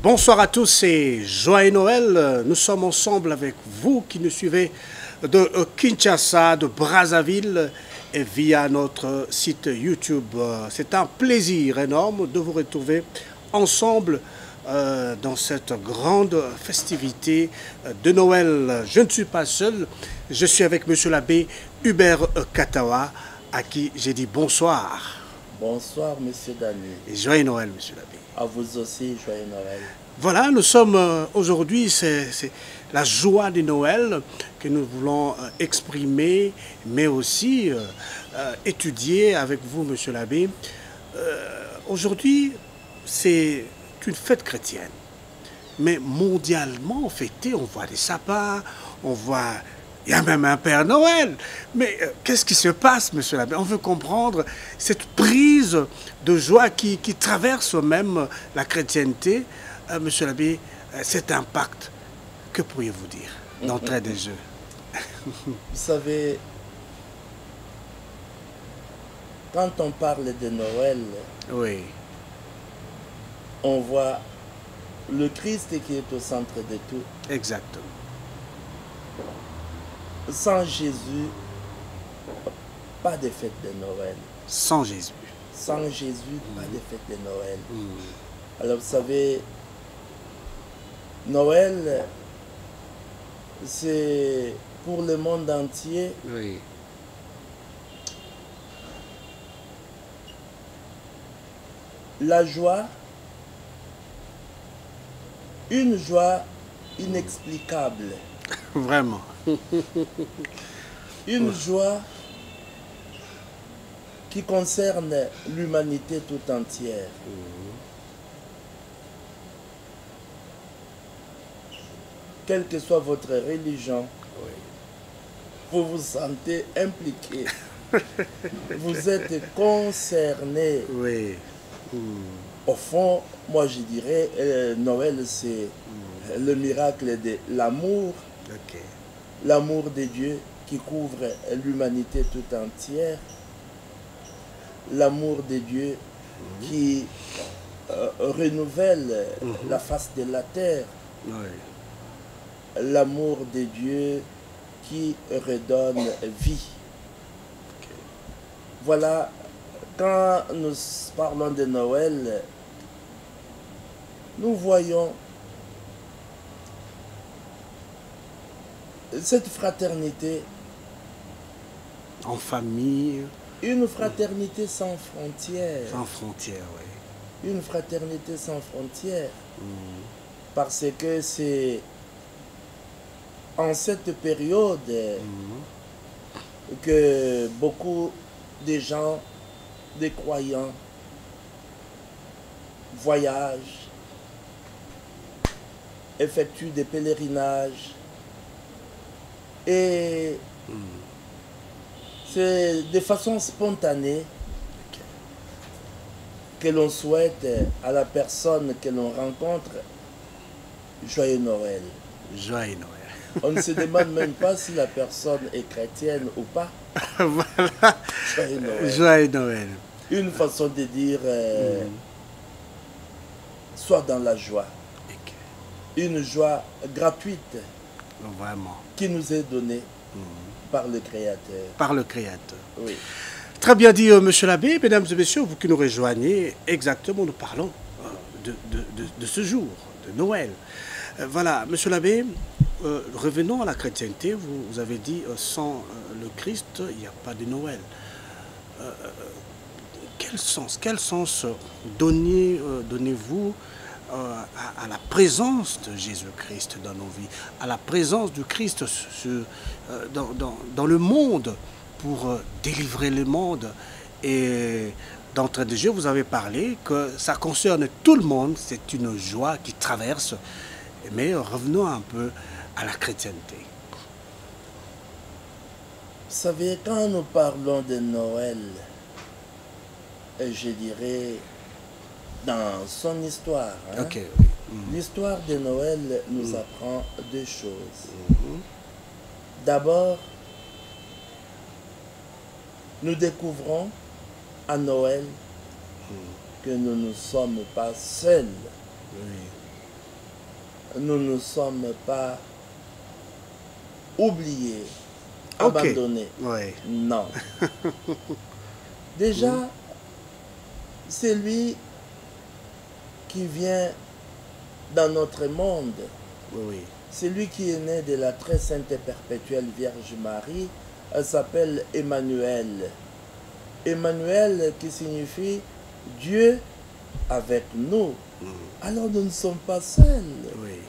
Bonsoir à tous et joyeux Noël. Nous sommes ensemble avec vous qui nous suivez de Kinshasa, de Brazzaville et via notre site YouTube. C'est un plaisir énorme de vous retrouver ensemble dans cette grande festivité de Noël. Je ne suis pas seul, je suis avec Monsieur l'abbé Hubert Katawa, à qui j'ai dit bonsoir. Bonsoir, Monsieur Dani. Et joyeux Noël, Monsieur l'abbé. À vous aussi, joyeux Noël. Voilà, nous sommes aujourd'hui, c'est la joie de Noël que nous voulons exprimer, mais aussi étudier avec vous, Monsieur l'abbé. Aujourd'hui, c'est une fête chrétienne, mais mondialement fêtée, on voit des sapins, on voit... Il y a même un Père Noël. Mais qu'est-ce qui se passe, Monsieur l'abbé? On veut comprendre cette prise de joie qui traverse même la chrétienté. Monsieur l'abbé, cet impact, que pourriez-vous dire d'entrée des jeux? Vous savez, quand on parle de Noël, oui, on voit le Christ qui est au centre de tout. Exactement. Sans Jésus, pas de fête de Noël. Sans Jésus. Sans Jésus, pas de fête de Noël. Alors vous savez, Noël, c'est pour le monde entier. Oui. La joie, une joie inexplicable. Vraiment. Une joie qui concerne l'humanité tout entière. Quelle que soit votre religion, vous vous sentez impliqué. Vous êtes concerné. Oui. Au fond, moi je dirais, Noël c'est le miracle de l'amour. Okay. L'amour de Dieu qui couvre l'humanité tout entière. L'amour de Dieu qui renouvelle la face de la terre. Oui. L'amour de Dieu qui redonne vie. Ok. Voilà, quand nous parlons de Noël, nous voyons cette fraternité. En famille. Une fraternité sans frontières. Sans frontières, oui. Une fraternité sans frontières. Parce que c'est en cette période que beaucoup de gens, des croyants, voyagent, effectuent des pèlerinages. Et c'est de façon spontanée que l'on souhaite à la personne que l'on rencontre Joyeux Noël. Joyeux Noël. On ne se demande même pas si la personne est chrétienne ou pas. Voilà. Joyeux Noël. Joyeux Noël. Une façon de dire sois dans la joie. Okay. Une joie gratuite. Vraiment. Qui nous est donnée par le Créateur. Par le Créateur. Oui. Très bien dit, monsieur l'abbé. Mesdames et messieurs, vous qui nous rejoignez, exactement, nous parlons de ce jour, de Noël. Voilà, monsieur l'abbé, revenons à la chrétienté. Vous avez dit, sans le Christ, il n'y a pas de Noël. Quel sens donnez-vous à la présence de Jésus-Christ dans nos vies, à la présence du Christ dans le monde pour délivrer le monde? Et d'entrée de jeu, vous avez parlé que ça concerne tout le monde, c'est une joie qui traverse. Mais revenons un peu à la chrétienté. Vous savez, quand nous parlons de Noël, je dirais dans son histoire, Okay. L'histoire de Noël nous apprend deux choses. D'abord, nous découvrons à Noël que nous ne sommes pas seuls. Nous ne sommes pas oubliés, abandonnés. Oui. Non. Déjà, c'est lui qui vient dans notre monde. Oui. C'est lui qui est né de la très sainte et perpétuelle Vierge Marie. Elle s'appelle Emmanuel. Emmanuel qui signifie Dieu avec nous. Alors nous ne sommes pas seuls. Oui.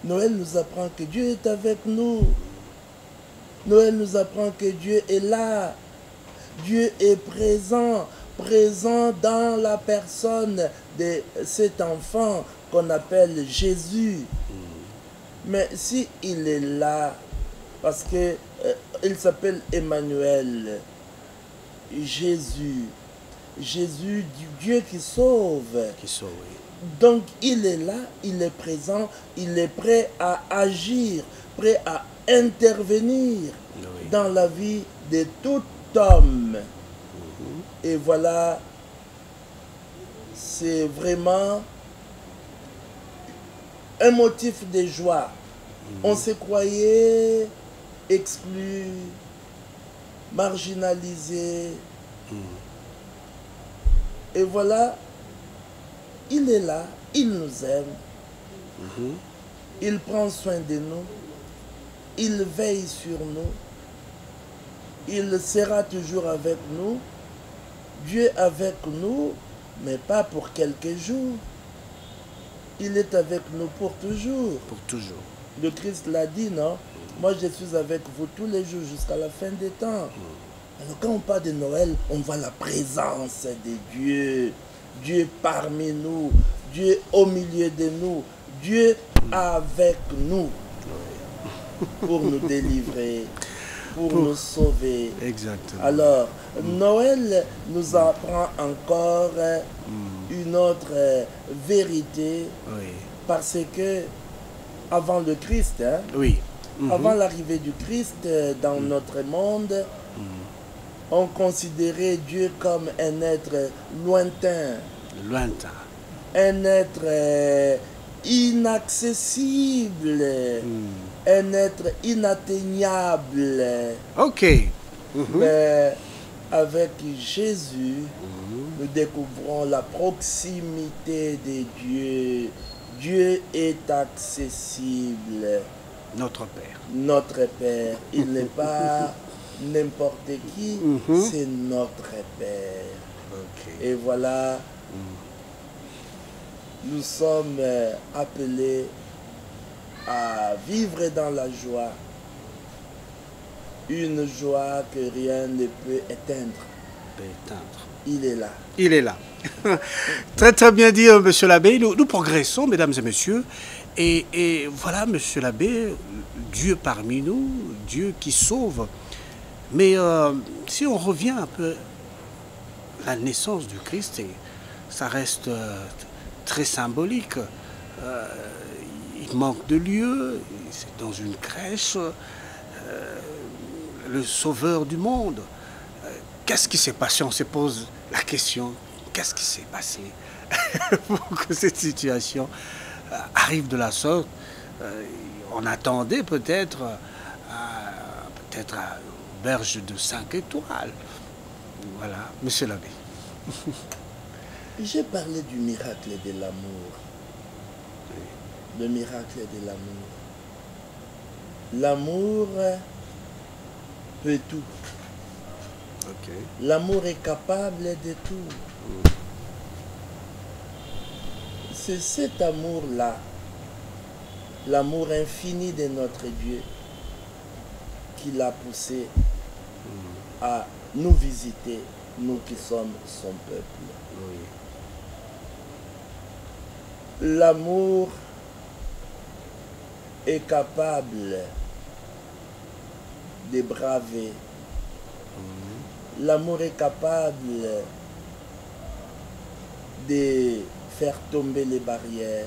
Noël nous apprend que Dieu est avec nous. Noël nous apprend que Dieu est là. Dieu est présent, présent dans la personne de cet enfant qu'on appelle Jésus. Mais si il est là, parce que il s'appelle Emmanuel, Jésus, Jésus, Dieu qui sauve. Qui sauve, oui. Donc il est là, il est présent, il est prêt à agir, prêt à intervenir dans la vie de tout homme. Et voilà, c'est vraiment un motif de joie. On se croyait exclu, marginalisé. Et voilà, il est là, il nous aime. Il prend soin de nous. Il veille sur nous. Il sera toujours avec nous. Dieu avec nous, mais pas pour quelques jours. Il est avec nous pour toujours. Pour toujours. Le Christ l'a dit, non? Moi, je suis avec vous tous les jours jusqu'à la fin des temps. Alors, quand on parle de Noël, on voit la présence de Dieu. Dieu parmi nous. Dieu au milieu de nous. Dieu avec nous. Pour nous délivrer. Pour nous sauver. Exactement. Alors, Noël nous apprend encore une autre vérité. Oui. Parce que, avant le Christ, Oui. avant l'arrivée du Christ dans notre monde, on considérait Dieu comme un être lointain, Lointain. Un être inaccessible, un être inatteignable. Ok. Mais avec Jésus, nous découvrons la proximité de Dieu. Dieu est accessible. Notre Père. Notre Père. Il n'est pas n'importe qui, c'est notre Père. Ok. Et voilà, nous sommes appelés à vivre dans la joie. Une joie que rien ne peut éteindre. Il est là. Il est là. Très très bien dit, monsieur l'abbé. Nous progressons, mesdames et messieurs. Et voilà, monsieur l'abbé, Dieu parmi nous, Dieu qui sauve. Mais si on revient un peu à la naissance du Christ, et ça reste très symbolique. Il manque de lieu, c'est dans une crèche. Le sauveur du monde. Qu'est-ce qui s'est passé? On se pose la question, qu'est-ce qui s'est passé pour que cette situation arrive de la sorte? On attendait peut-être à berge de 5 étoiles. Voilà, monsieur l'abbé. J'ai parlé du miracle de l'amour. Le miracle de l'amour. L'amour peut tout. Okay. L'amour est capable de tout. C'est cet amour-là, l'amour infini de notre Dieu, qui l'a poussé à nous visiter, nous qui sommes son peuple. Oui. L'amour est capable de braver. L'amour est capable de faire tomber les barrières.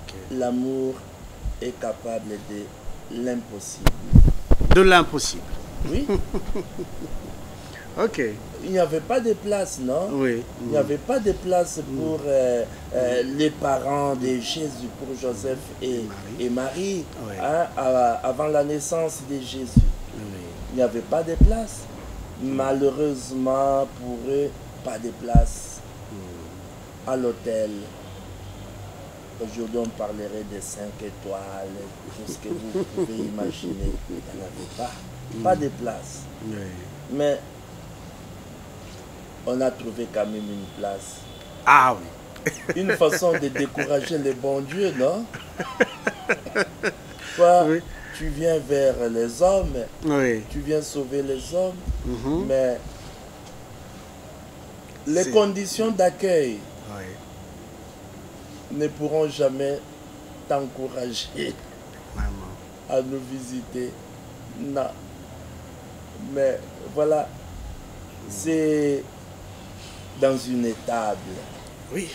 Okay. L'amour est capable de l'impossible. De l'impossible. Oui. Ok. Il n'y avait pas de place, non? Oui. Il n'y avait pas de place pour les parents de Jésus, pour Joseph et Marie, oui. Hein, avant la naissance de Jésus. Oui. Il n'y avait pas de place. Malheureusement pour eux, pas de place à l'hôtel. Aujourd'hui, on parlerait de 5 étoiles, tout ce que vous pouvez imaginer. Il n'y en avait pas de place. Oui. Mais on a trouvé quand même une place. Ah oui. Une façon de décourager les bons dieux, non? Toi, oui. Tu viens vers les hommes, oui. Tu viens sauver les hommes, mais les conditions d'accueil ne pourront jamais t'encourager à nous visiter. Non. Mais voilà, c'est dans une étable. Oui.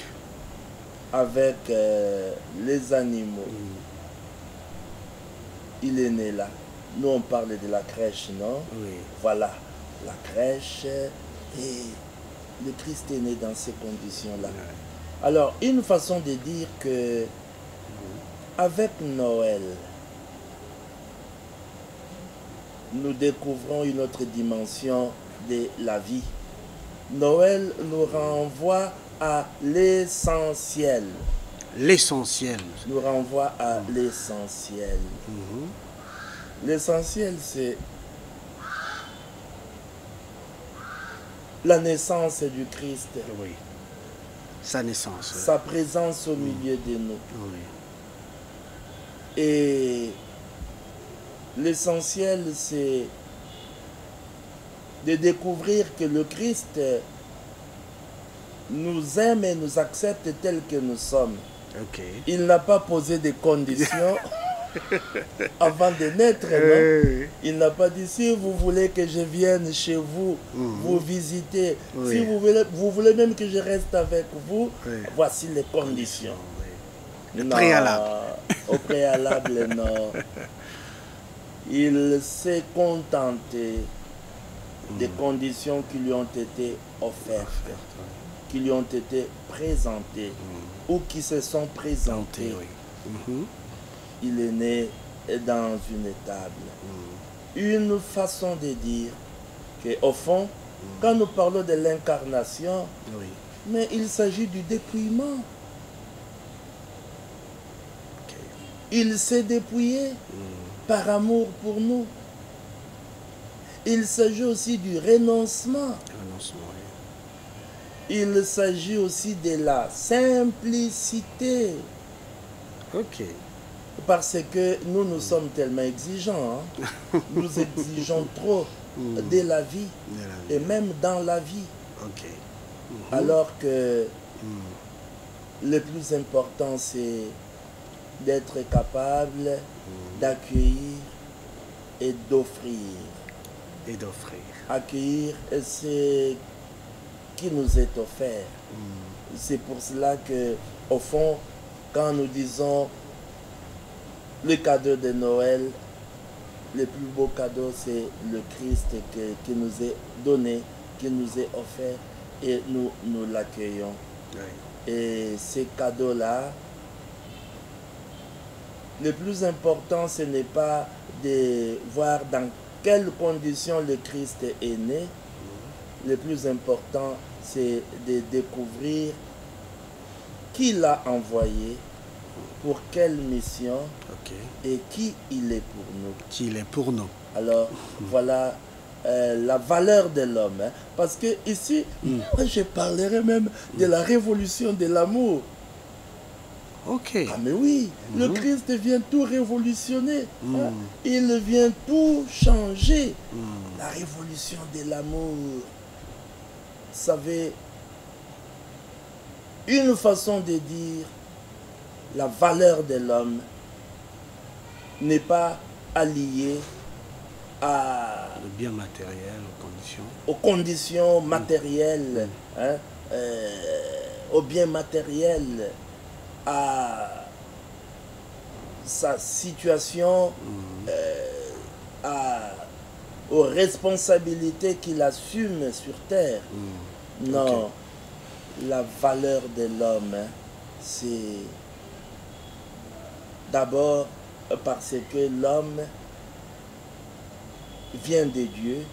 Avec les animaux. Il est né là. Nous, on parle de la crèche, non? Oui. Voilà, la crèche. Et le Christ est né dans ces conditions-là. Oui. Alors, une façon de dire que avec Noël, nous découvrons une autre dimension de la vie. Noël nous renvoie à l'essentiel. L'essentiel. Nous renvoie à l'essentiel. L'essentiel, c'est la naissance du Christ. Oui. Sa naissance. Sa présence au milieu de nous. Oui. Et l'essentiel, c'est de découvrir que le Christ nous aime et nous accepte tels que nous sommes. Okay. Il n'a pas posé de conditions avant de naître. Non? Il n'a pas dit, si vous voulez que je vienne chez vous, vous visiter, si vous voulez même que je reste avec vous, voici les conditions. Le préalable. Au préalable, non. Il s'est contenté des conditions qui lui ont été offertes, qui lui ont été présentées ou qui se sont présentées. Il est né dans une étable. Une façon de dire qu'au fond, quand nous parlons de l'incarnation, mais il s'agit du dépouillement. Il s'est dépouillé par amour pour nous. Il s'agit aussi du renoncement. Il s'agit aussi de la simplicité. Parce que nous sommes tellement exigeants. Hein? Nous exigeons trop de la vie et même dans la vie. Alors que le plus important, c'est d'être capable d'accueillir et d'offrir. Accueillir ce qui nous est offert. C'est pour cela que, au fond, quand nous disons le cadeau de Noël, le plus beau cadeau, c'est le Christ qui nous est donné, qui nous est offert, et nous l'accueillons. Et ces cadeaux-là, le plus important, ce n'est pas de voir dans quelles conditions le Christ est né. Le plus important, c'est de découvrir qui l'a envoyé, pour quelle mission et qui il est pour nous. Qui il est pour nous. Alors, voilà la valeur de l'homme. Hein. Parce que ici, moi, je parlerai même de la révolution de l'amour. Ah mais oui, le Christ vient tout révolutionner. Hein. Il vient tout changer. La révolution de l'amour. Vous savez, une façon de dire la valeur de l'homme n'est pas alliée à le bien matériel, aux conditions matérielles, hein, aux biens matériels, à sa situation, aux responsabilités qu'il assume sur terre. Non, la valeur de l'homme, hein, c'est d'abord parce que l'homme vient de Dieu,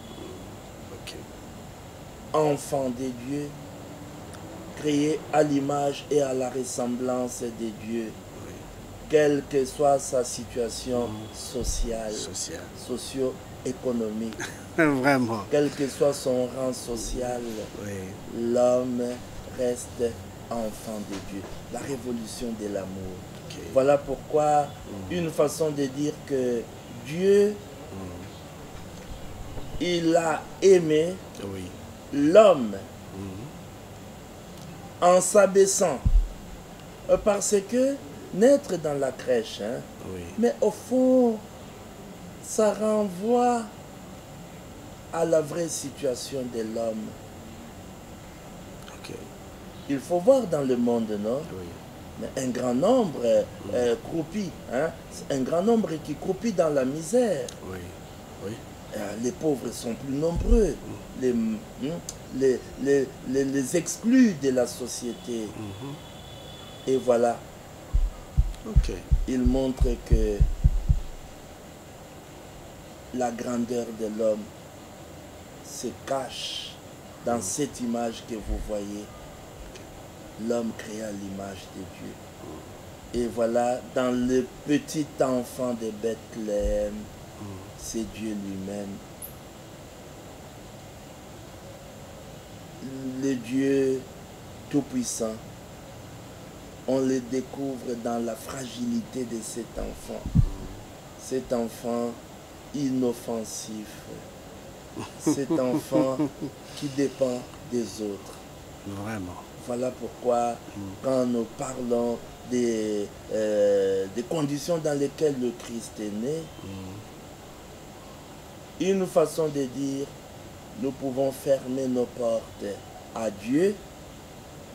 enfant de Dieu, créé à l'image et à la ressemblance de Dieu, quelle que soit sa situation sociale, socio-économique. Vraiment. Quel que soit son rang social, l'homme reste enfant de Dieu. La révolution de l'amour. Voilà pourquoi une façon de dire que Dieu, il a aimé l'homme en s'abaissant. Parce que naître dans la crèche, hein, mais au fond, ça renvoie à la vraie situation de l'homme. Il faut voir dans le monde, non? Un grand nombre croupit, hein? Un grand nombre qui croupit dans la misère. Les pauvres sont plus nombreux, les exclus de la société. Et voilà, il montre que la grandeur de l'homme se cache dans cette image que vous voyez. L'homme créé à l'image de Dieu. Et voilà, dans le petit enfant de Bethléem, c'est Dieu lui-même. Le Dieu tout-puissant, on le découvre dans la fragilité de cet enfant. Cet enfant inoffensif. Cet enfant qui dépend des autres. Vraiment. Voilà pourquoi, quand nous parlons des conditions dans lesquelles le Christ est né, une façon de dire, nous pouvons fermer nos portes à Dieu,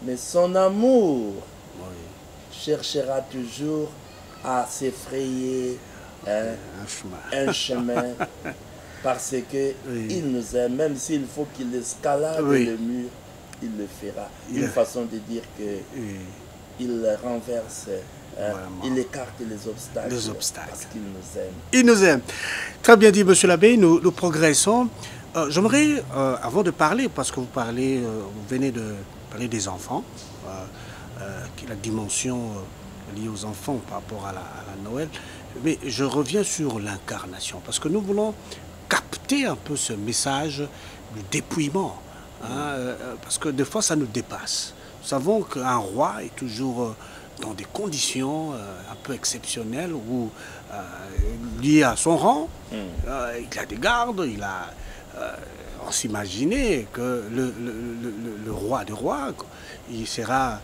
mais son amour cherchera toujours à s'effrayer un chemin Parce que il nous aime, même s'il faut qu'il escalade le mur, il le fera. Une façon de dire que il renverse, il écarte les obstacles. Parce qu'il nous aime. Il nous aime. Très bien dit, monsieur l'abbé, nous progressons. J'aimerais, avant de parler, parce que vous venez de parler des enfants, la dimension liée aux enfants par rapport à la Noël, mais je reviens sur l'incarnation, parce que nous voulons capter un peu ce message du dépouillement, parce que des fois ça nous dépasse. Nous savons qu'un roi est toujours dans des conditions un peu exceptionnelles, où liées à son rang, il a des gardes, on s'imaginait que le roi des rois, il sera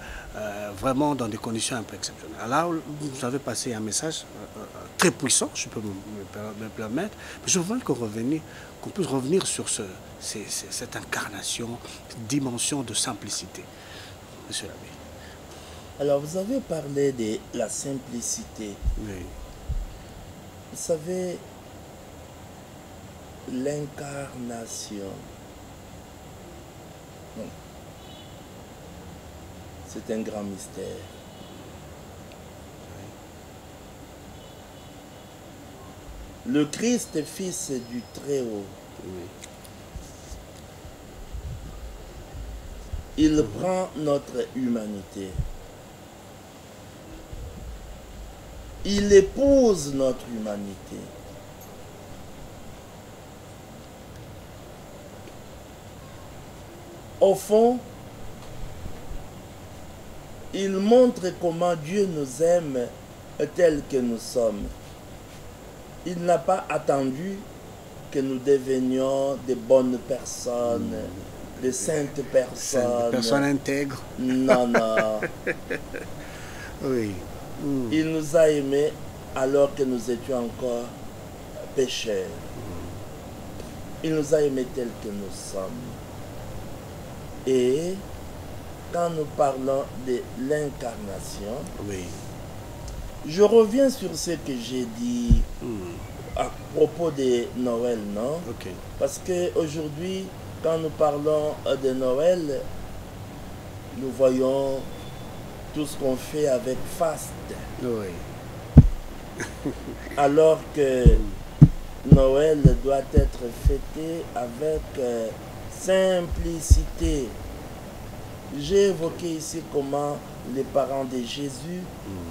vraiment dans des conditions un peu exceptionnelles. Alors, vous avez passé un message très puissant, je peux me permettre, mais je veux qu'on puisse revenir sur cette incarnation, cette dimension de simplicité, monsieur l'abbé. Alors, vous avez parlé de la simplicité. Oui. Vous savez, l'incarnation, c'est un grand mystère. Le Christ, fils du Très-Haut, il prend notre humanité. Il épouse notre humanité. Au fond, il montre comment Dieu nous aime tels que nous sommes. Il n'a pas attendu que nous devenions de bonnes personnes, de saintes personnes. Des personnes intègres. Non, non. Oui. Il nous a aimés alors que nous étions encore pécheurs. Il nous a aimés tels que nous sommes. Et quand nous parlons de l'incarnation, je reviens sur ce que j'ai dit à propos de Noël, non? Parce qu'aujourd'hui, quand nous parlons de Noël, nous voyons tout ce qu'on fait avec faste. Alors que Noël doit être fêté avec simplicité. J'ai évoqué ici comment les parents de Jésus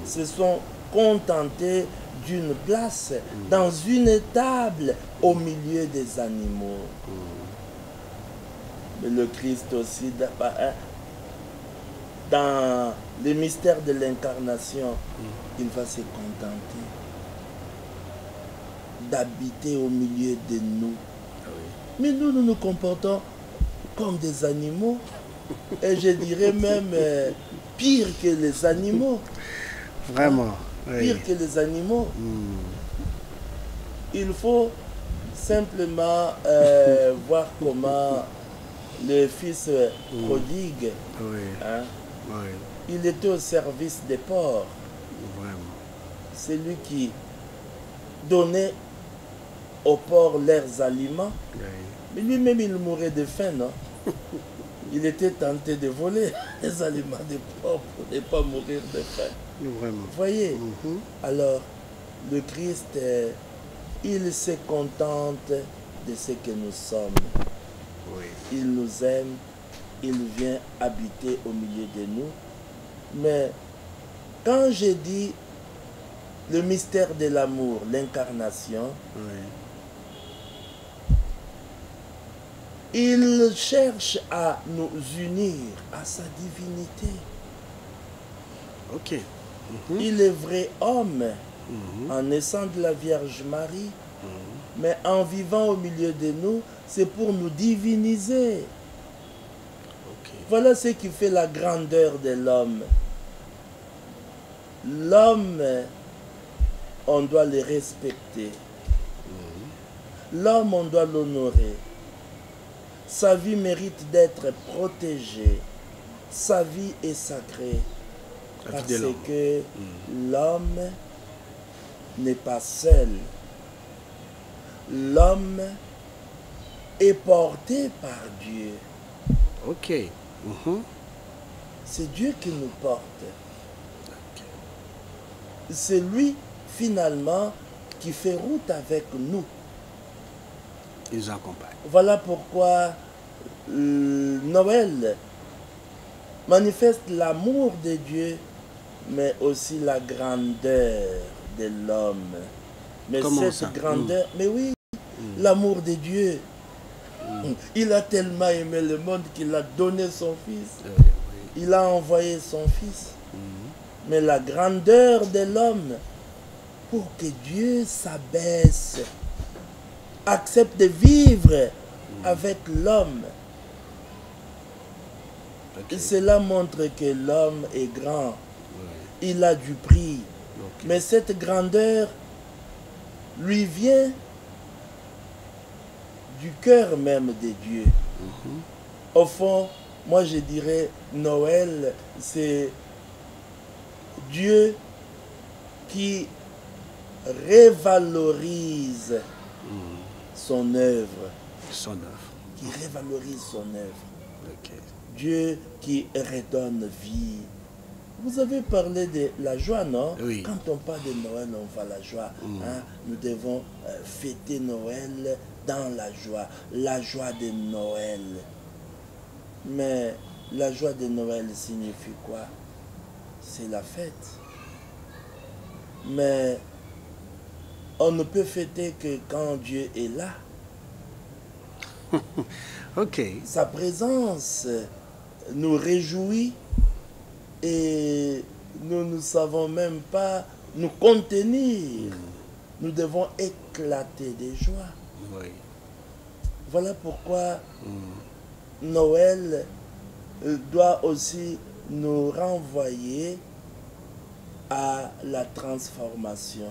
se sont contentés d'une place dans une table au milieu des animaux. Mais le Christ aussi, dans le mystère de l'incarnation, il va se contenter d'habiter au milieu de nous. Mais nous nous comportons comme des animaux. Et je dirais même pire que les animaux. Vraiment. Pire que les animaux. Il faut simplement voir comment le fils prodigue, il était au service des porcs. C'est lui qui donnait aux porcs leurs aliments. Mais lui-même, il mourait de faim, non? Il était tenté de voler les aliments des porcs pour ne pas mourir de faim. Vraiment. Vous voyez? Alors, le Christ, il se contente de ce que nous sommes. Il nous aime, il vient habiter au milieu de nous. Mais quand j'ai dit le mystère de l'amour, l'incarnation, il cherche à nous unir à sa divinité. Il est vrai homme en naissant de la Vierge Marie, mais en vivant au milieu de nous, c'est pour nous diviniser. Voilà ce qui fait la grandeur de l'homme. L'homme, on doit le respecter. L'homme, on doit l'honorer. Sa vie mérite d'être protégée. Sa vie est sacrée. Parce que l'homme n'est pas seul. L'homme est porté par Dieu. Ok. Mhm. C'est Dieu qui nous porte. C'est lui, finalement, qui fait route avec nous. Il nous accompagne. Voilà pourquoi Noël manifeste l'amour de Dieu, mais aussi la grandeur de l'homme. Mais Comment cette ça? grandeur, mais oui, l'amour de Dieu. Il a tellement aimé le monde qu'il a donné son Fils. Il a envoyé son Fils. Mais la grandeur de l'homme, pour que Dieu s'abaisse, accepte de vivre avec l'homme. Ok. Cela montre que l'homme est grand. Il a du prix. Ok. Mais cette grandeur lui vient du cœur même de Dieu. Au fond, moi je dirais Noël, c'est Dieu qui révalorise son œuvre. Son œuvre. Qui révalorise son œuvre. Ok. Dieu qui redonne vie. Vous avez parlé de la joie, non? Oui. Quand on parle de Noël, on voit la joie. Hein? Nous devons fêter Noël dans la joie de Noël. Mais la joie de Noël signifie quoi? C'est la fête. Mais on ne peut fêter que quand Dieu est là. Ok. Sa présence nous réjouit et nous ne savons même pas nous contenir. Nous devons éclater de joie. Oui. Voilà pourquoi Noël doit aussi nous renvoyer à la transformation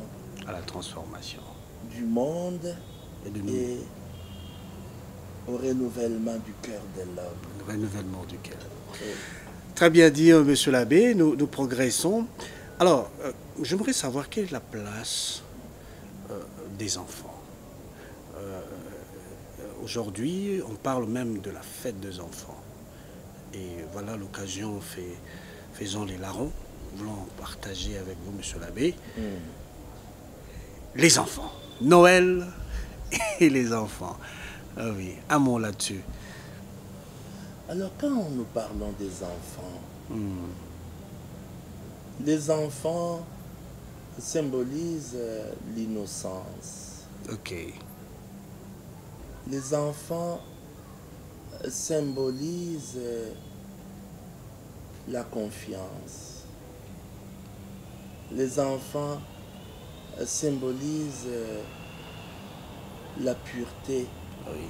À la transformation. du monde Et de nous. et au renouvellement du cœur de l'homme. Le renouvellement du cœur. Et Très bien dit, monsieur l'abbé. Nous progressons. Alors, j'aimerais savoir quelle est la place des enfants. Aujourd'hui, on parle même de la fête des enfants. Et voilà l'occasion, faisons les larrons. Nous voulons partager avec vous, monsieur l'abbé, les enfants. Noël et les enfants. Ah oui, un mot là-dessus. alors quand nous parlons des enfants, les enfants symbolisent l'innocence. Ok. Les enfants symbolisent la confiance. Les enfants symbolisent la pureté. Oui.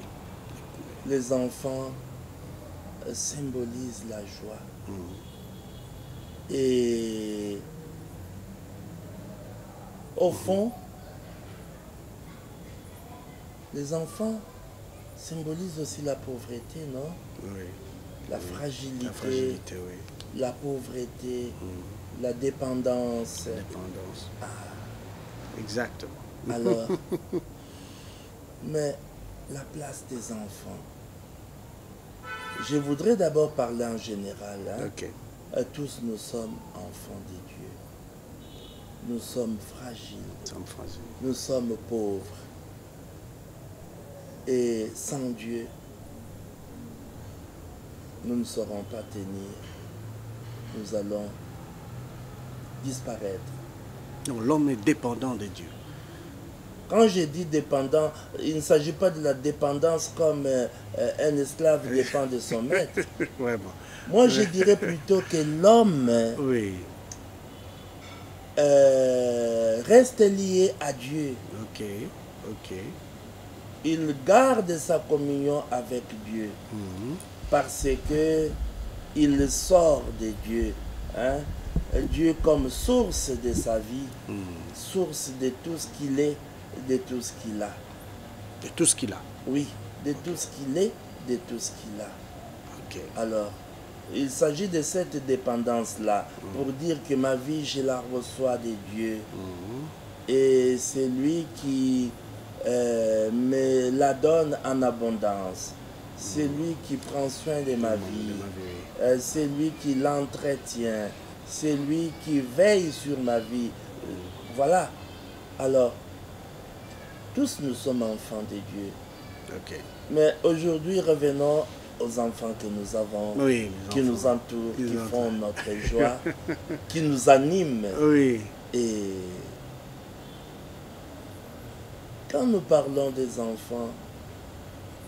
Les enfants symbolisent la joie. Et au fond, les enfants symbolisent aussi la pauvreté, non? Oui. La fragilité, La fragilité, oui. la pauvreté, la dépendance. Dépendance. Exactement. Alors, mais la place des enfants. Je voudrais d'abord parler en général. Hein. Ok. Tous nous sommes enfants de Dieu. Nous sommes fragiles. Nous sommes fragiles. Nous sommes pauvres. Et sans Dieu, nous ne saurons pas tenir. Nous allons disparaître. Donc l'homme est dépendant de Dieu. Quand je dis dépendant, il ne s'agit pas de la dépendance comme un esclave dépend de son maître. Vraiment. Moi, je dirais plutôt que l'homme Oui. reste lié à Dieu. Ok. Ok. Il garde sa communion avec Dieu parce que il sort de Dieu. Hein? Dieu comme source de sa vie, source de tout ce qu'il est, de tout ce qu'il a. De tout ce qu'il a. Oui, de tout ce qu'il est, de tout ce qu'il a. Ok. Alors, il s'agit de cette dépendance-là pour dire que ma vie, je la reçois de Dieu. Et c'est lui qui me la donne en abondance. C'est lui qui prend soin de ma vie. C'est lui qui l'entretient. C'est lui qui veille sur ma vie. Voilà. Alors, tous nous sommes enfants de Dieu. Ok. Mais aujourd'hui, revenons aux enfants que nous avons, Oui, qui enfants. nous entourent, Qui qui nous font notre joie, qui nous animent. Oui. Et quand nous parlons des enfants,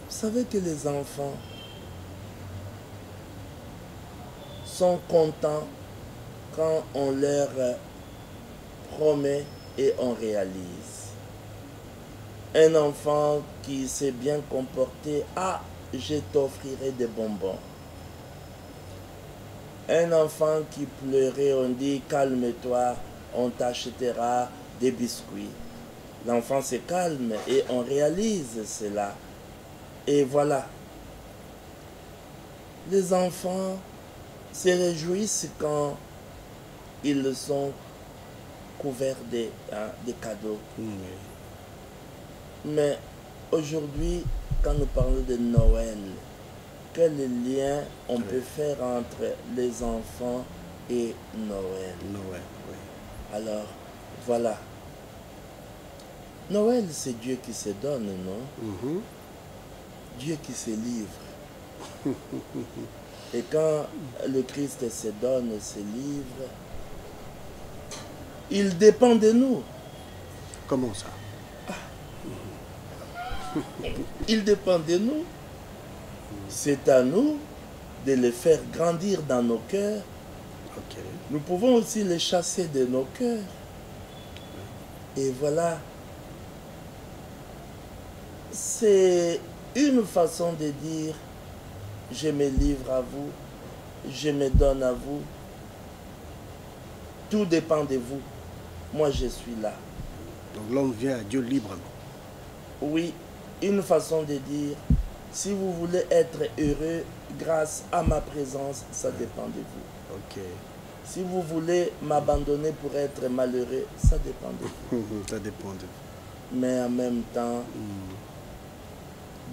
vous savez que les enfants sont contents quand on leur promet et on réalise. Un enfant qui s'est bien comporté, ah, je t'offrirai des bonbons. Un enfant qui pleurait, on dit, calme-toi, on t'achètera des biscuits. L'enfant se calme et on réalise cela. Et voilà. Les enfants se réjouissent quand ils sont couverts des cadeaux. Mais aujourd'hui, quand nous parlons de Noël, quel lien on peut faire entre les enfants et Noël? Noël, oui. Alors, voilà. Noël, c'est Dieu qui se donne, non? Dieu qui se livre. Et quand le Christ se donne, se livre, il dépend de nous. Comment ça? Il dépend de nous. C'est à nous de les faire grandir dans nos cœurs. Ok. Nous pouvons aussi les chasser de nos cœurs. Et voilà. C'est une façon de dire, je me livre à vous, je me donne à vous. Tout dépend de vous. Moi, je suis là. Donc l'homme vient à Dieu librement. Oui, une façon de dire, si vous voulez être heureux grâce à ma présence, ça dépend de vous. Ok. Si vous voulez m'abandonner pour être malheureux, ça dépend de vous. Ça dépend de vous. Mais en même temps,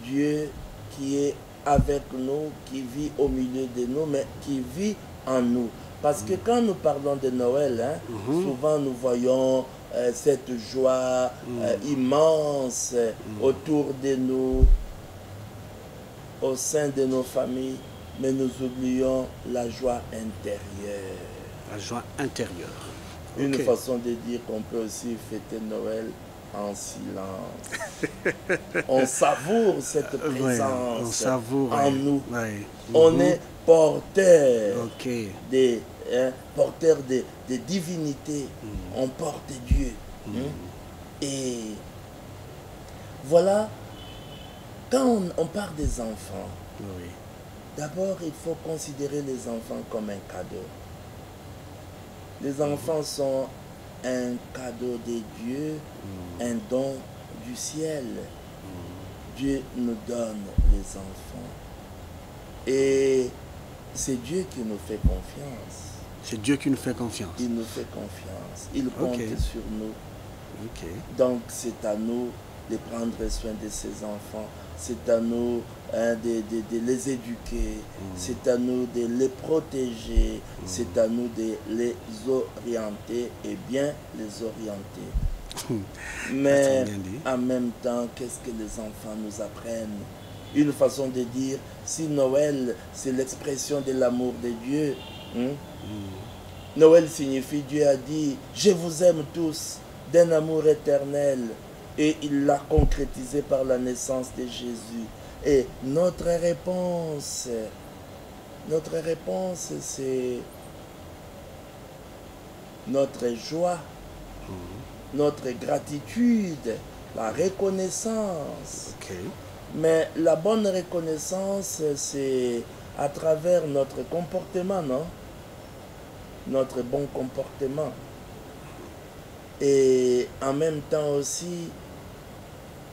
Dieu qui est avec nous, qui vit au milieu de nous, mais qui vit en nous. Parce que quand nous parlons de Noël, hein, souvent nous voyons cette joie immense autour de nous, au sein de nos familles, mais nous oublions la joie intérieure. La joie intérieure. Une Ok. façon de dire qu'on peut aussi fêter Noël en silence. On savoure cette présence on savoure, en nous. Ouais. On est porteur Ok. porteur de divinité. On porte Dieu. Et voilà, quand on parle des enfants, Oui. d'abord il faut considérer les enfants comme un cadeau. Les enfants sont un cadeau de Dieu, un don du ciel. Dieu nous donne les enfants. Et c'est Dieu qui nous fait confiance. C'est Dieu qui nous fait confiance. Il nous fait confiance. Il compte sur nous. Ok. Donc c'est à nous de prendre soin de ces enfants. C'est à nous de les éduquer. C'est à nous de les protéger. C'est à nous de les orienter et bien les orienter. Mais en même temps, qu'est-ce que les enfants nous apprennent? Une façon de dire, si Noël, c'est l'expression de l'amour de Dieu, Noël signifie Dieu a dit, je vous aime tous d'un amour éternel. Et il l'a concrétisé par la naissance de Jésus. Et notre réponse, c'est notre joie, notre gratitude, la reconnaissance. Ok. Mais la bonne reconnaissance, c'est à travers notre comportement, non? Notre bon comportement. Et en même temps aussi,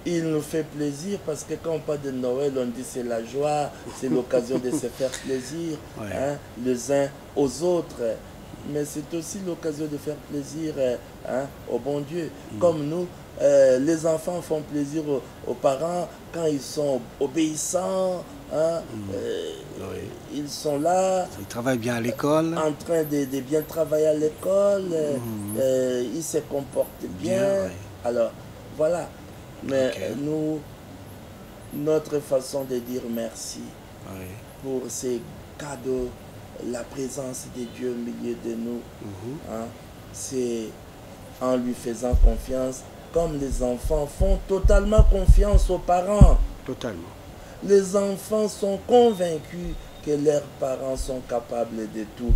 il nous fait plaisir parce que quand on parle de Noël, on dit c'est la joie, c'est l'occasion de se faire plaisir, les uns aux autres. Mais c'est aussi l'occasion de faire plaisir au bon Dieu. Comme nous, les enfants font plaisir aux parents quand ils sont obéissants, hein, Oui. ils sont là Ils travaillent bien à l'école. en train de bien travailler à l'école, ils se comportent bien. Oui. Alors, voilà. Mais Ok. nous, notre façon de dire merci Oui. pour ces cadeaux, la présence de Dieu au milieu de nous, hein, c'est en lui faisant confiance, comme les enfants font totalement confiance aux parents. Totalement. Les enfants sont convaincus que leurs parents sont capables de tout.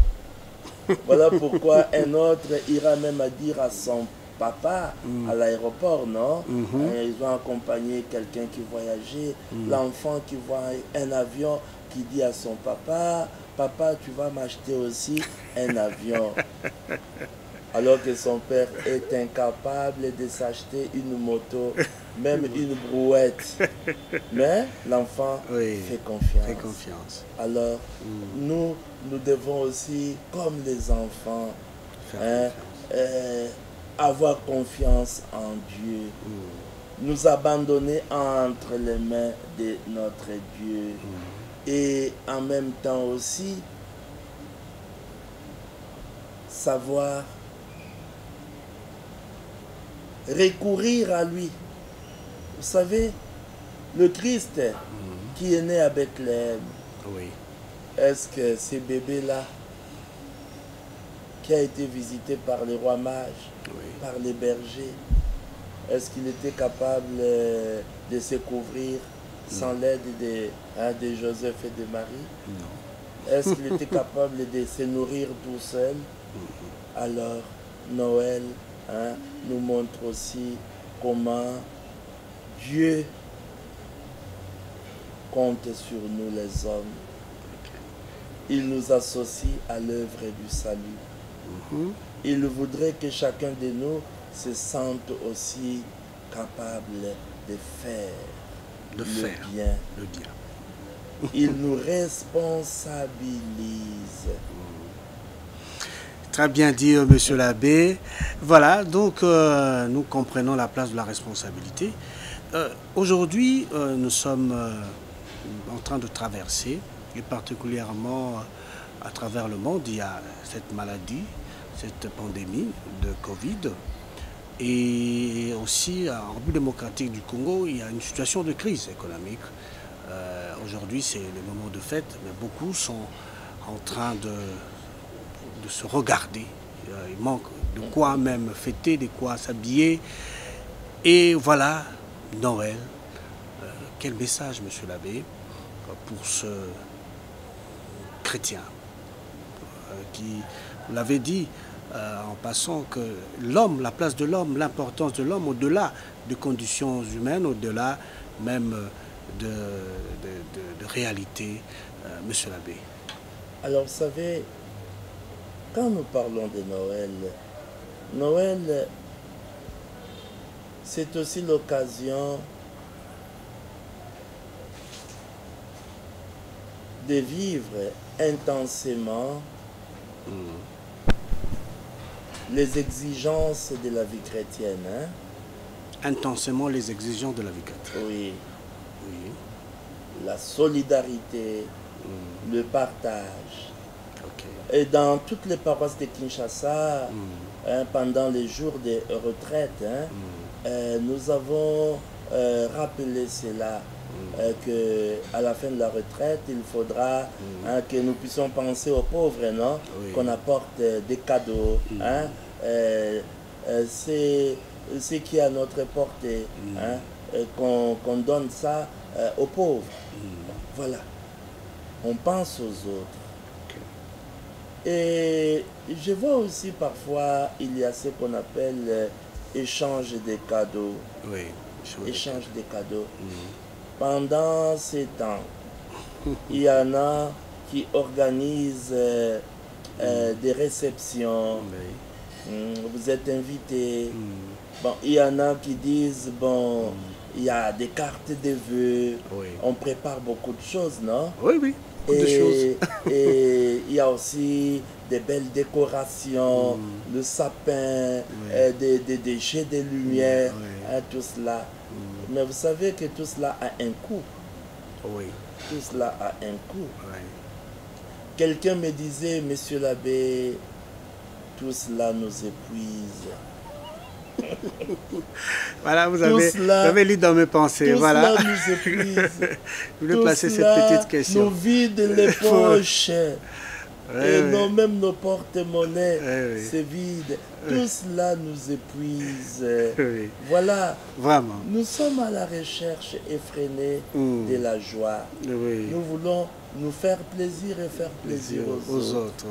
Voilà pourquoi un autre ira même à dire à son papa à l'aéroport, non? Ils ont accompagné quelqu'un qui voyageait. L'enfant qui voit un avion qui dit à son papa, papa, tu vas m'acheter aussi un avion. Alors que son père est incapable de s'acheter une moto, même une brouette. Mais l'enfant Oui. fait confiance. Fais confiance. Alors, nous devons aussi, comme les enfants, Faire avoir confiance en Dieu. Nous abandonner entre les mains de notre Dieu. Et en même temps aussi, savoir recourir à lui. Vous savez, le Christ qui est né à Bethléem, Oui. est-ce que ce bébé-là, qui a été visité par les rois mages, par les bergers, est-ce qu'il était capable de se couvrir sans l'aide de Joseph et de Marie? Non. Est-ce qu'il était capable de se nourrir tout seul? Alors, Noël nous montre aussi comment Dieu compte sur nous les hommes. Il nous associe à l'œuvre du salut. Il voudrait que chacun de nous se sente aussi capable de faire le bien. Le bien. Il nous responsabilise. Très bien dit, monsieur l'abbé. Voilà, donc nous comprenons la place de la responsabilité. Aujourd'hui, nous sommes en train de traverser, et particulièrement à travers le monde, il y a cette maladie, cette pandémie de Covid. Et aussi, en République démocratique du Congo, il y a une situation de crise économique. Aujourd'hui, c'est le moment de fête, mais beaucoup sont en train de se regarder. Il manque de quoi même fêter, de quoi s'habiller. Et voilà, Noël. Quel message, monsieur l'abbé, pour ce chrétien qui, vous l'avez dit en passant, que l'homme, la place de l'homme, l'importance de l'homme, au-delà des conditions humaines, au-delà même de réalité, monsieur l'abbé. Alors, vous savez, quand nous parlons de Noël, Noël, c'est aussi l'occasion de vivre intensément les exigences de la vie chrétienne. Intensément les exigences de la vie chrétienne. Oui. Oui. La solidarité, le partage. Okay. Et dans toutes les paroisses de Kinshasa, pendant les jours de retraite, nous avons rappelé cela, qu'à la fin de la retraite, il faudra que nous puissions penser aux pauvres, non? Oui. Qu'on apporte des cadeaux. C'est ce qui est à notre portée, qu'on donne ça aux pauvres. Voilà. On pense aux autres. Et je vois aussi parfois, il y a ce qu'on appelle échange des cadeaux. Oui. Échange des cadeaux. Pendant ces temps, il y en a qui organisent des réceptions. Vous êtes invités. Bon, il y en a qui disent, bon, il y a des cartes de vœux. Oui. On prépare beaucoup de choses, non? Oui, oui. beaucoup de choses. Et il y a aussi des belles décorations, le sapin, des jets de lumière, tout cela. Mais vous savez que tout cela a un coût. Oui. Tout cela a un coût. Oui. Quelqu'un me disait, monsieur l'abbé, tout cela nous épuise. Voilà, vous avez lu dans mes pensées. Tout voilà. cela nous épuise. Je voulais placer cette petite question. Nous vide les poches. Et même nos porte-monnaies, c'est vide. Tout cela nous épuise. Voilà. Vraiment. Nous sommes à la recherche effrénée de la joie. Nous voulons nous faire plaisir et faire plaisir aux autres.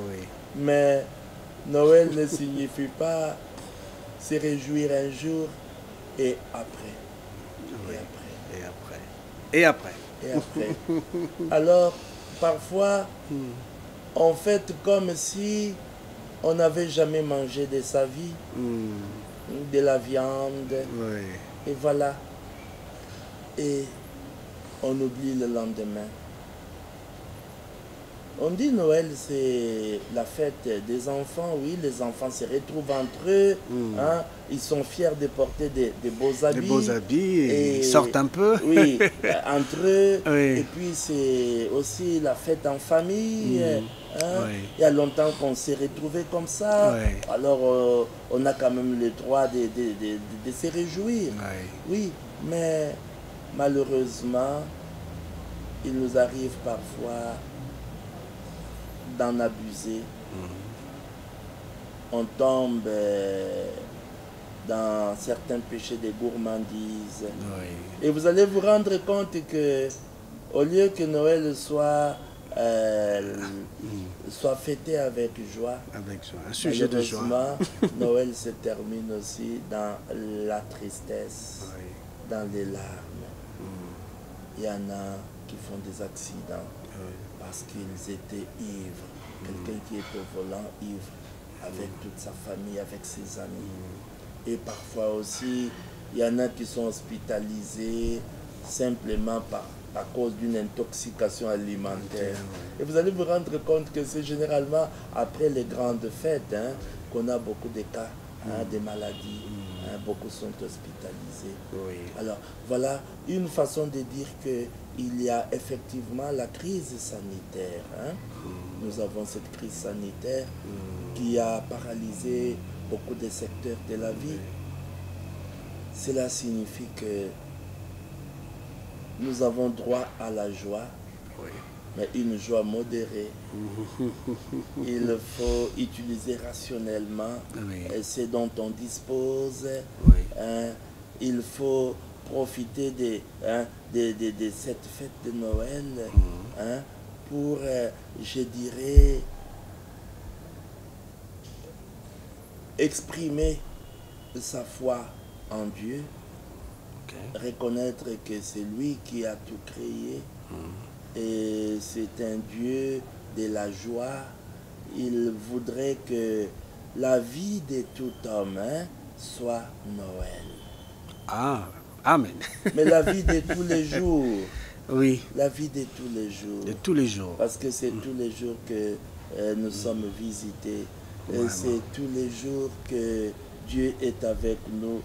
Mais Noël ne signifie pas se réjouir un jour et après. Et après. Alors, parfois, on fait comme si on n'avait jamais mangé de sa vie, de la viande, et voilà. Et on oublie le lendemain. On dit Noël, c'est la fête des enfants. Oui, les enfants se retrouvent entre eux. Hein, ils sont fiers de porter des beaux habits. Des beaux habits, et ils sortent un peu. Oui, entre eux. Et puis, c'est aussi la fête en famille. Hein. Il y a longtemps qu'on s'est retrouvés comme ça. Alors, on a quand même le droit de se réjouir. Oui, mais malheureusement, il nous arrive parfois d'en abuser. On tombe dans certains péchés de gourmandise. Et vous allez vous rendre compte que au lieu que Noël soit fêté avec joie, un sujet de joie, Noël se termine aussi dans la tristesse, dans les larmes. Il y en a qui font des accidents parce qu'ils étaient ivres. Quelqu'un qui est au volant ivre, avec toute sa famille, avec ses amis. Et parfois aussi, il y en a qui sont hospitalisés simplement à cause d'une intoxication alimentaire. Et vous allez vous rendre compte que c'est généralement après les grandes fêtes qu'on a beaucoup de cas de maladies. Beaucoup sont hospitalisés. Alors voilà une façon de dire qu'il y a effectivement la crise sanitaire. Nous avons cette crise sanitaire qui a paralysé beaucoup de secteurs de la vie. Cela signifie que nous avons droit à la joie, mais une joie modérée. Il faut utiliser rationnellement ce dont on dispose. Il faut profiter de cette fête de Noël pour, je dirais, exprimer sa foi en Dieu, reconnaître que c'est lui qui a tout créé et c'est un Dieu de la joie. Il voudrait que la vie de tout homme soit Noël. Ah, amen. Mais la vie de tous les jours. Oui. La vie de tous les jours. De tous les jours. Parce que c'est tous les jours que nous sommes visités. C'est tous les jours que Dieu est avec nous.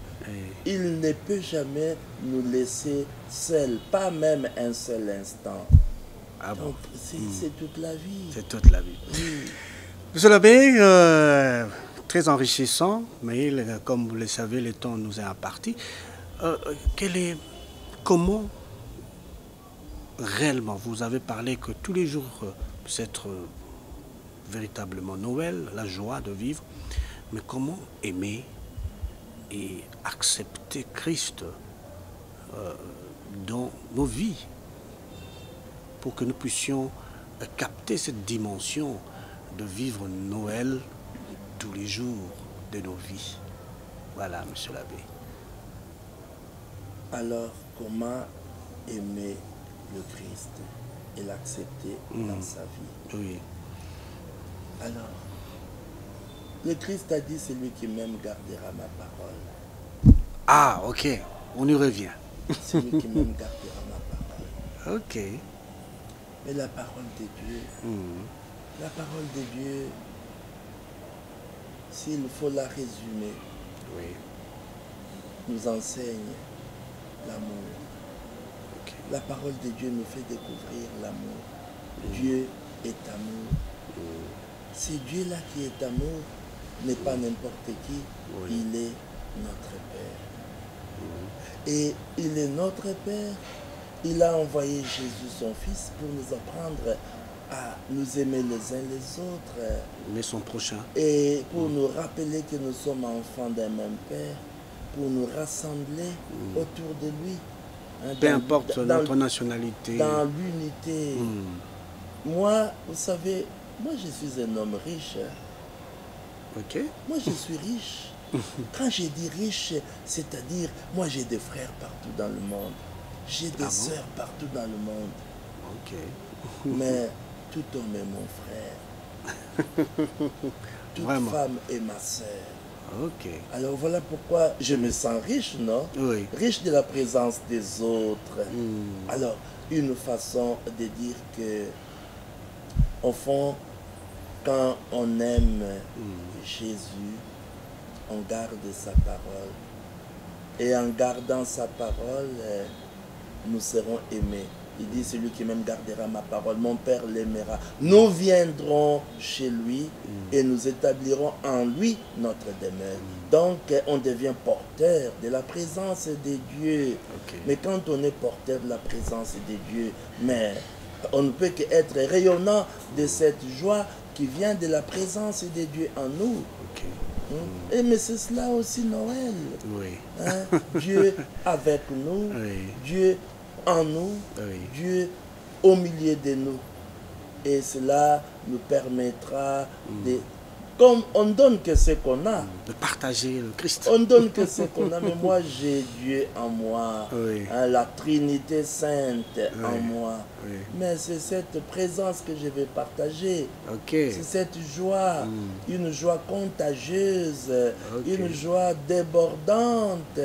Il ne peut jamais nous laisser seuls, pas même un seul instant. Donc, c'est toute la vie. C'est toute la vie. Monsieur l'abbé, très enrichissant, mais comme vous le savez, le temps nous est imparti. Comment réellement, vous avez parlé que tous les jours, c'est être véritablement Noël, la joie de vivre, mais comment aimer et accepter Christ dans nos vies pour que nous puissions capter cette dimension de vivre Noël tous les jours de nos vies. Voilà, monsieur l'abbé. Alors, comment aimer le Christ et l'accepter dans sa vie? Oui. Alors, le Christ a dit, celui qui m'aime gardera ma parole. Ah, ok, on y revient. Celui qui m'aime gardera ma parole. Ok. Mais la parole de Dieu, la parole de Dieu, s'il faut la résumer, Oui. nous enseigne l'amour. Ok. La parole de Dieu nous fait découvrir l'amour. Dieu est amour. C'est Dieu-là qui est amour, n'est pas n'importe qui. Oui. Il est notre Père. Et il est notre Père. Il a envoyé Jésus, son Fils, pour nous apprendre à nous aimer les uns les autres. Mais son prochain. Et pour nous rappeler que nous sommes enfants d'un même Père, pour nous rassembler autour de lui. Hein, Peu importe notre nationalité. Dans l'unité. Moi, vous savez, moi je suis un homme riche. Ok. Moi je suis riche. Quand je dis riche, c'est-à-dire, moi j'ai des frères partout dans le monde. J'ai des sœurs partout dans le monde. Ok. Mais tout homme est mon frère. Toute Vraiment. femme est ma sœur. Ok. Alors voilà pourquoi je me sens riche, non? Oui. Riche de la présence des autres. Alors, une façon de dire que, au fond, quand on aime Jésus, on garde sa parole. Et en gardant sa parole, nous serons aimés. Il dit, celui qui m'aime gardera ma parole, mon Père l'aimera. Nous viendrons chez lui et nous établirons en lui notre demeure. Donc, on devient porteur de la présence de Dieu. Ok. Mais quand on est porteur de la présence de Dieu, mais on ne peut qu'être rayonnant de cette joie qui vient de la présence de Dieu en nous. Ok. Et mais c'est cela aussi Noël. Oui. Hein? Dieu avec nous, Oui. Dieu en nous, Oui. Dieu au milieu de nous. Et cela nous permettra de... Comme on donne que ce qu'on a, De partager le Christ. on donne que ce qu'on a, mais moi j'ai Dieu en moi, Oui. hein, la Trinité Sainte en Oui. moi. Oui. Mais c'est cette présence que je vais partager. Ok. C'est cette joie, une joie contagieuse, Ok. une joie débordante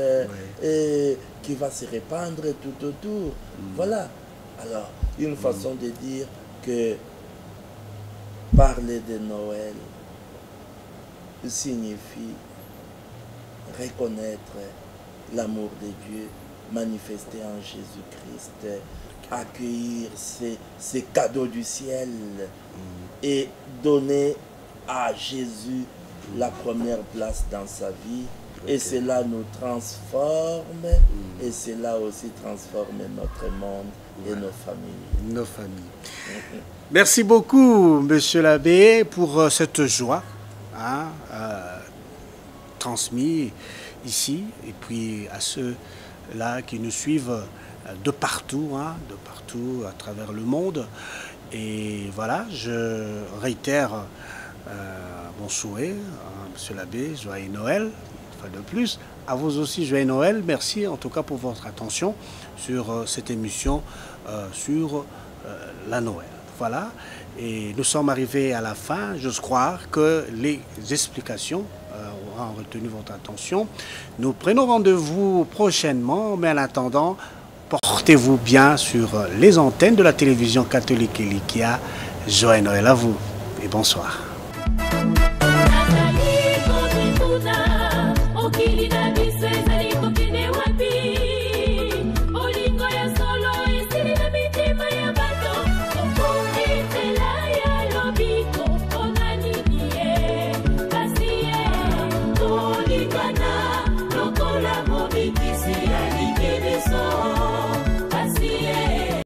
et qui va se répandre tout autour. Voilà. Alors, une façon de dire que parler de Noël signifie reconnaître l'amour de Dieu manifesté en Jésus-Christ, accueillir ces cadeaux du ciel et donner à Jésus la première place dans sa vie. Et cela nous transforme et cela aussi transforme notre monde et nos familles. Nos familles. Merci beaucoup, monsieur l'abbé, pour cette joie transmise ici et puis à ceux-là qui nous suivent de partout à travers le monde. Et voilà, je réitère mon souhait, monsieur l'abbé, joyeux Noël, une fois de plus. À vous aussi, joyeux Noël. Merci en tout cas pour votre attention sur cette émission sur la Noël. Voilà, et nous sommes arrivés à la fin. J'ose croire que les explications auront retenu votre attention. Nous prenons rendez-vous prochainement, mais en attendant, portez-vous bien sur les antennes de la télévision catholique Elikia. Joyeux Noël à vous et bonsoir.